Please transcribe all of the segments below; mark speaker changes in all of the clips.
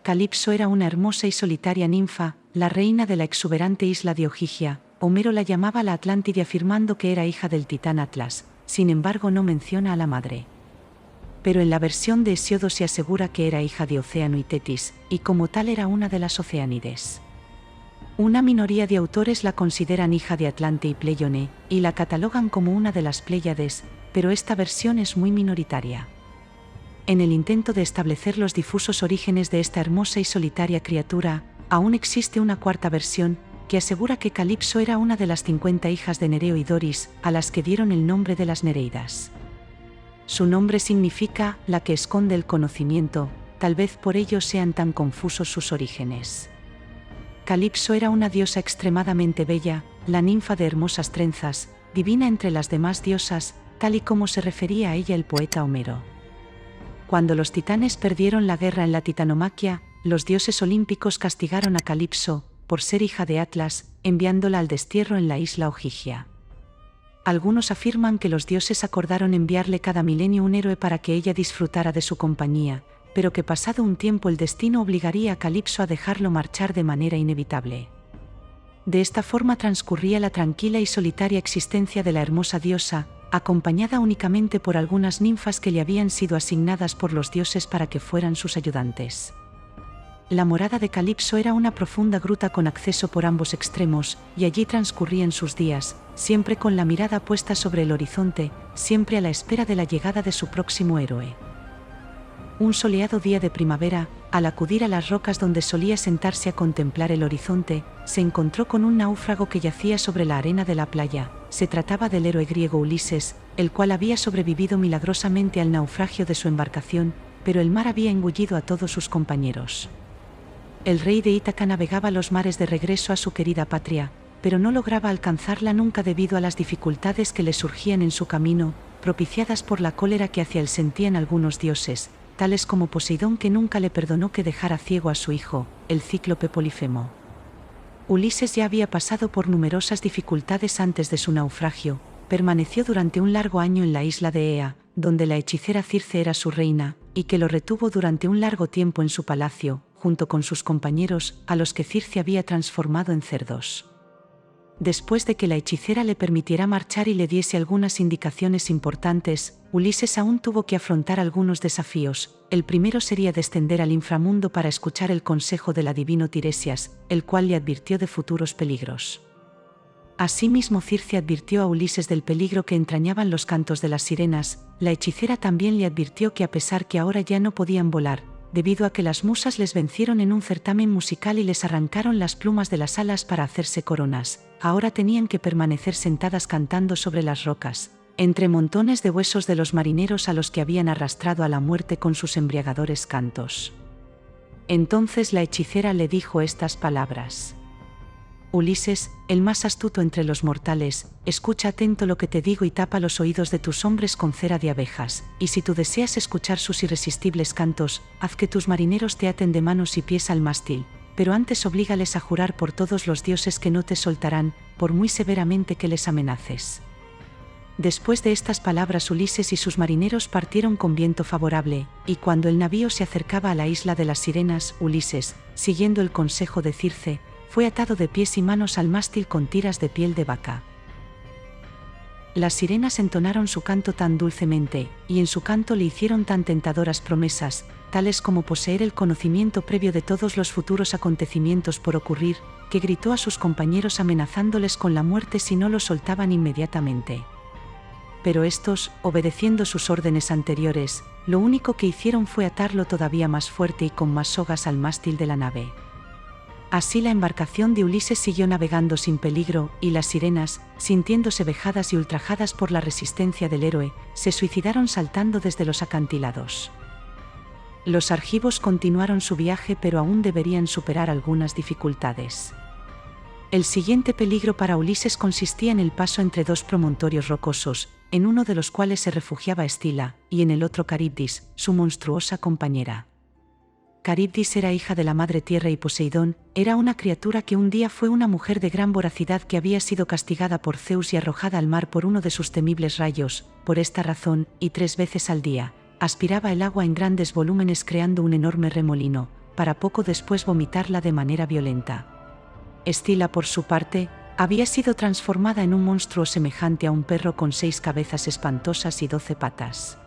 Speaker 1: Calipso era una hermosa y solitaria ninfa, la reina de la exuberante isla de Ogygia. Homero la llamaba la Atlántide afirmando que era hija del titán Atlas, sin embargo no menciona a la madre. Pero en la versión de Hesíodo se asegura que era hija de Océano y Tetis, y como tal era una de las Oceánides. Una minoría de autores la consideran hija de Atlante y Pleione, y la catalogan como una de las Pléyades, pero esta versión es muy minoritaria. En el intento de establecer los difusos orígenes de esta hermosa y solitaria criatura, aún existe una cuarta versión, que asegura que Calipso era una de las 50 hijas de Nereo y Doris, a las que dieron el nombre de las Nereidas. Su nombre significa «la que esconde el conocimiento», tal vez por ello sean tan confusos sus orígenes. Calipso era una diosa extremadamente bella, la ninfa de hermosas trenzas, divina entre las demás diosas, tal y como se refería a ella el poeta Homero. Cuando los titanes perdieron la guerra en la Titanomaquia, los dioses olímpicos castigaron a Calipso, por ser hija de Atlas, enviándola al destierro en la isla Ogygia. Algunos afirman que los dioses acordaron enviarle cada milenio un héroe para que ella disfrutara de su compañía, pero que pasado un tiempo el destino obligaría a Calipso a dejarlo marchar de manera inevitable. De esta forma transcurría la tranquila y solitaria existencia de la hermosa diosa, acompañada únicamente por algunas ninfas que le habían sido asignadas por los dioses para que fueran sus ayudantes. La morada de Calipso era una profunda gruta con acceso por ambos extremos, y allí transcurrían sus días, siempre con la mirada puesta sobre el horizonte, siempre a la espera de la llegada de su próximo héroe. Un soleado día de primavera, al acudir a las rocas donde solía sentarse a contemplar el horizonte, se encontró con un náufrago que yacía sobre la arena de la playa. Se trataba del héroe griego Ulises, el cual había sobrevivido milagrosamente al naufragio de su embarcación, pero el mar había engullido a todos sus compañeros. El rey de Ítaca navegaba los mares de regreso a su querida patria, pero no lograba alcanzarla nunca debido a las dificultades que le surgían en su camino, propiciadas por la cólera que hacia él sentían algunos dioses, tales como Poseidón, que nunca le perdonó que dejara ciego a su hijo, el cíclope Polifemo. Ulises ya había pasado por numerosas dificultades antes de su naufragio, permaneció durante un largo año en la isla de Ea, donde la hechicera Circe era su reina, y que lo retuvo durante un largo tiempo en su palacio, junto con sus compañeros, a los que Circe había transformado en cerdos. Después de que la hechicera le permitiera marchar y le diese algunas indicaciones importantes, Ulises aún tuvo que afrontar algunos desafíos. El primero sería descender al inframundo para escuchar el consejo del adivino Tiresias, el cual le advirtió de futuros peligros. Asimismo, Circe advirtió a Ulises del peligro que entrañaban los cantos de las sirenas. La hechicera también le advirtió que a pesar que ahora ya no podían volar, debido a que las musas les vencieron en un certamen musical y les arrancaron las plumas de las alas para hacerse coronas, ahora tenían que permanecer sentadas cantando sobre las rocas, entre montones de huesos de los marineros a los que habían arrastrado a la muerte con sus embriagadores cantos. Entonces la hechicera le dijo estas palabras: Ulises, el más astuto entre los mortales, escucha atento lo que te digo y tapa los oídos de tus hombres con cera de abejas, y si tú deseas escuchar sus irresistibles cantos, haz que tus marineros te aten de manos y pies al mástil, pero antes oblígales a jurar por todos los dioses que no te soltarán, por muy severamente que les amenaces. Después de estas palabras, Ulises y sus marineros partieron con viento favorable, y cuando el navío se acercaba a la isla de las sirenas, Ulises, siguiendo el consejo de Circe, fue atado de pies y manos al mástil con tiras de piel de vaca. Las sirenas entonaron su canto tan dulcemente, y en su canto le hicieron tan tentadoras promesas, tales como poseer el conocimiento previo de todos los futuros acontecimientos por ocurrir, que gritó a sus compañeros amenazándoles con la muerte si no lo soltaban inmediatamente. Pero estos, obedeciendo sus órdenes anteriores, lo único que hicieron fue atarlo todavía más fuerte y con más sogas al mástil de la nave. Así la embarcación de Ulises siguió navegando sin peligro, y las sirenas, sintiéndose vejadas y ultrajadas por la resistencia del héroe, se suicidaron saltando desde los acantilados. Los argivos continuaron su viaje, pero aún deberían superar algunas dificultades. El siguiente peligro para Ulises consistía en el paso entre dos promontorios rocosos, en uno de los cuales se refugiaba Escila, y en el otro Caribdis, su monstruosa compañera. Caribdis era hija de la madre tierra y Poseidón, era una criatura que un día fue una mujer de gran voracidad que había sido castigada por Zeus y arrojada al mar por uno de sus temibles rayos. Por esta razón, y 3 veces al día, aspiraba el agua en grandes volúmenes creando un enorme remolino, para poco después vomitarla de manera violenta. Escila, por su parte, había sido transformada en un monstruo semejante a un perro con 6 cabezas espantosas y 12 patas.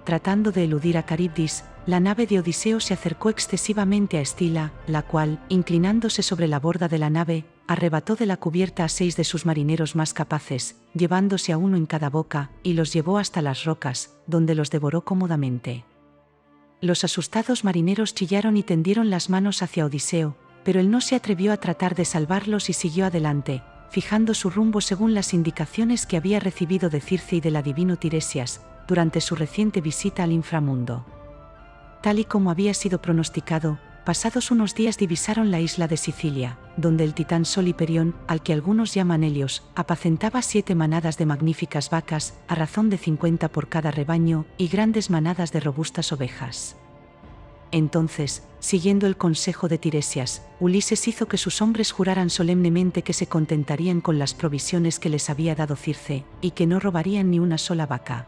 Speaker 1: Tratando de eludir a Caribdis, la nave de Odiseo se acercó excesivamente a Escila, la cual, inclinándose sobre la borda de la nave, arrebató de la cubierta a 6 de sus marineros más capaces, llevándose a uno en cada boca, y los llevó hasta las rocas, donde los devoró cómodamente. Los asustados marineros chillaron y tendieron las manos hacia Odiseo, pero él no se atrevió a tratar de salvarlos y siguió adelante, fijando su rumbo según las indicaciones que había recibido de Circe y del adivino Tiresias, durante su reciente visita al inframundo. Tal y como había sido pronosticado, pasados unos días divisaron la isla de Sicilia, donde el titán Sol Hiperión, al que algunos llaman Helios, apacentaba 7 manadas de magníficas vacas, a razón de 50 por cada rebaño, y grandes manadas de robustas ovejas. Entonces, siguiendo el consejo de Tiresias, Ulises hizo que sus hombres juraran solemnemente que se contentarían con las provisiones que les había dado Circe, y que no robarían ni una sola vaca.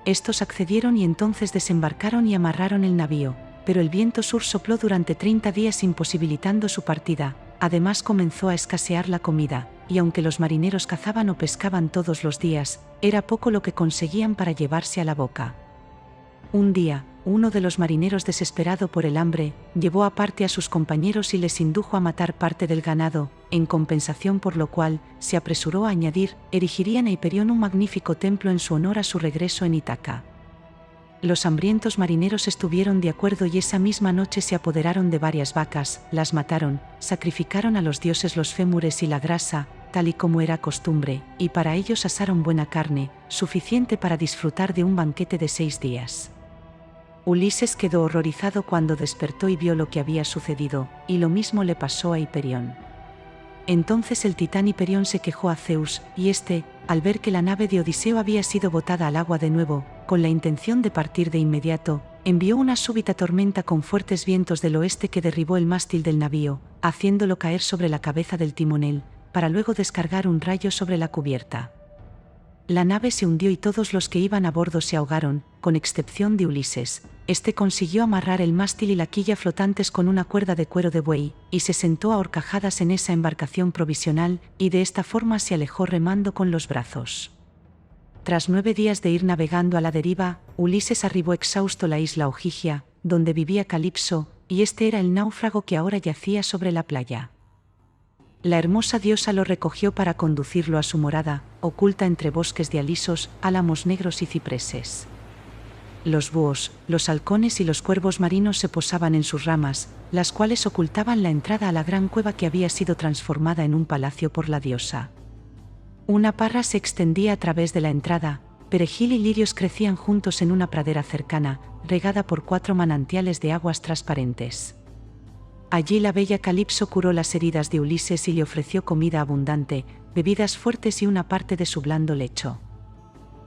Speaker 1: Estos accedieron y entonces desembarcaron y amarraron el navío, pero el viento sur sopló durante 30 días imposibilitando su partida. Además comenzó a escasear la comida, y aunque los marineros cazaban o pescaban todos los días, era poco lo que conseguían para llevarse a la boca. Un día, uno de los marineros, desesperado por el hambre, llevó aparte a sus compañeros y les indujo a matar parte del ganado, en compensación por lo cual, se apresuró a añadir, erigirían a Hiperión un magnífico templo en su honor a su regreso en Ítaca. Los hambrientos marineros estuvieron de acuerdo y esa misma noche se apoderaron de varias vacas, las mataron, sacrificaron a los dioses los fémures y la grasa, tal y como era costumbre, y para ellos asaron buena carne, suficiente para disfrutar de un banquete de 6 días. Ulises quedó horrorizado cuando despertó y vio lo que había sucedido, y lo mismo le pasó a Hiperión. Entonces el titán Hiperión se quejó a Zeus, y éste, al ver que la nave de Odiseo había sido botada al agua de nuevo, con la intención de partir de inmediato, envió una súbita tormenta con fuertes vientos del oeste que derribó el mástil del navío, haciéndolo caer sobre la cabeza del timonel, para luego descargar un rayo sobre la cubierta. La nave se hundió y todos los que iban a bordo se ahogaron, con excepción de Ulises. Este consiguió amarrar el mástil y la quilla flotantes con una cuerda de cuero de buey, y se sentó a horcajadas en esa embarcación provisional, y de esta forma se alejó remando con los brazos. Tras 9 días de ir navegando a la deriva, Ulises arribó exhausto a la isla Ogygia, donde vivía Calipso, y este era el náufrago que ahora yacía sobre la playa. La hermosa diosa lo recogió para conducirlo a su morada, oculta entre bosques de alisos, álamos negros y cipreses. Los búhos, los halcones y los cuervos marinos se posaban en sus ramas, las cuales ocultaban la entrada a la gran cueva que había sido transformada en un palacio por la diosa. Una parra se extendía a través de la entrada, perejil y lirios crecían juntos en una pradera cercana, regada por 4 manantiales de aguas transparentes. Allí la bella Calipso curó las heridas de Ulises y le ofreció comida abundante, bebidas fuertes y una parte de su blando lecho.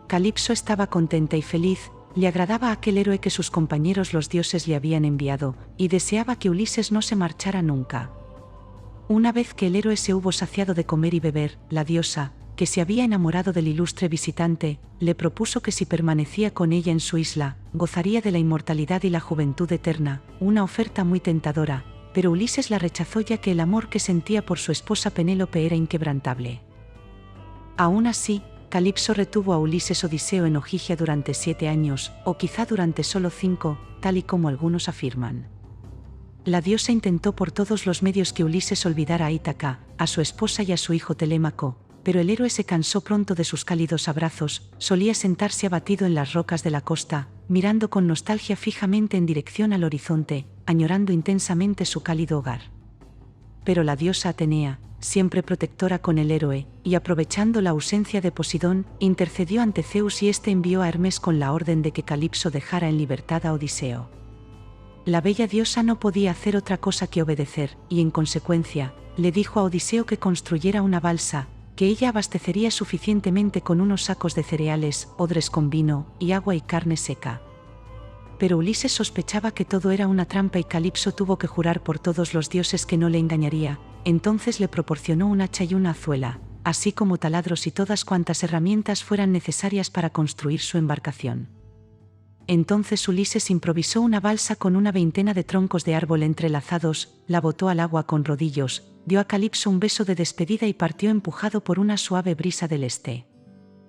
Speaker 1: Calipso estaba contenta y feliz, le agradaba aquel héroe que sus compañeros los dioses le habían enviado, y deseaba que Ulises no se marchara nunca. Una vez que el héroe se hubo saciado de comer y beber, la diosa, que se había enamorado del ilustre visitante, le propuso que si permanecía con ella en su isla, gozaría de la inmortalidad y la juventud eterna, una oferta muy tentadora, pero Ulises la rechazó ya que el amor que sentía por su esposa Penélope era inquebrantable. Aún así, Calipso retuvo a Ulises Odiseo en Ogygia durante 7 años, o quizá durante solo 5, tal y como algunos afirman. La diosa intentó por todos los medios que Ulises olvidara a Ítaca, a su esposa y a su hijo Telémaco, pero el héroe se cansó pronto de sus cálidos abrazos, solía sentarse abatido en las rocas de la costa, mirando con nostalgia fijamente en dirección al horizonte, añorando intensamente su cálido hogar. Pero la diosa Atenea, siempre protectora con el héroe, y aprovechando la ausencia de Posidón, intercedió ante Zeus y éste envió a Hermes con la orden de que Calipso dejara en libertad a Odiseo. La bella diosa no podía hacer otra cosa que obedecer, y en consecuencia, le dijo a Odiseo que construyera una balsa, que ella abastecería suficientemente con unos sacos de cereales, odres con vino, y agua y carne seca. Pero Ulises sospechaba que todo era una trampa y Calipso tuvo que jurar por todos los dioses que no le engañaría, entonces le proporcionó un hacha y una azuela, así como taladros y todas cuantas herramientas fueran necesarias para construir su embarcación. Entonces Ulises improvisó una balsa con una veintena de troncos de árbol entrelazados, la botó al agua con rodillos, dio a Calipso un beso de despedida y partió empujado por una suave brisa del este.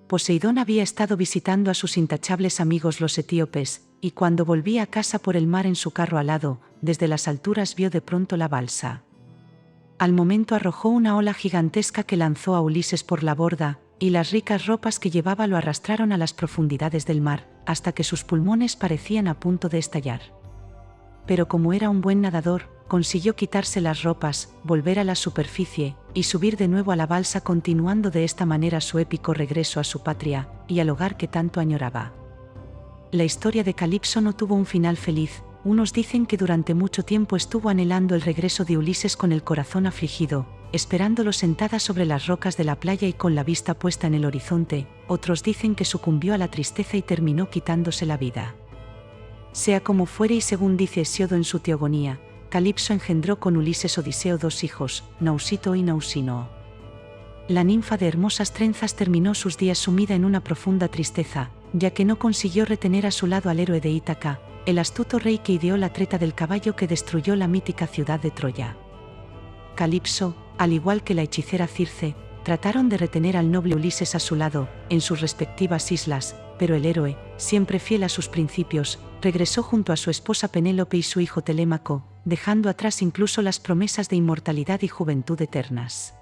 Speaker 1: Poseidón había estado visitando a sus intachables amigos los etíopes, y cuando volvía a casa por el mar en su carro alado, desde las alturas vio de pronto la balsa. Al momento arrojó una ola gigantesca que lanzó a Ulises por la borda, y las ricas ropas que llevaba lo arrastraron a las profundidades del mar, hasta que sus pulmones parecían a punto de estallar. Pero como era un buen nadador, consiguió quitarse las ropas, volver a la superficie, y subir de nuevo a la balsa, continuando de esta manera su épico regreso a su patria, y al hogar que tanto añoraba. La historia de Calipso no tuvo un final feliz. Unos dicen que durante mucho tiempo estuvo anhelando el regreso de Ulises con el corazón afligido, esperándolo sentada sobre las rocas de la playa y con la vista puesta en el horizonte. Otros dicen que sucumbió a la tristeza y terminó quitándose la vida. Sea como fuere, y según dice Hesíodo en su Teogonía, Calipso engendró con Ulises Odiseo 2 hijos, Nausito y Nausino. La ninfa de hermosas trenzas terminó sus días sumida en una profunda tristeza, ya que no consiguió retener a su lado al héroe de Ítaca, el astuto rey que ideó la treta del caballo que destruyó la mítica ciudad de Troya. Calipso, al igual que la hechicera Circe, trataron de retener al noble Ulises a su lado, en sus respectivas islas, pero el héroe, siempre fiel a sus principios, regresó junto a su esposa Penélope y su hijo Telémaco, dejando atrás incluso las promesas de inmortalidad y juventud eternas.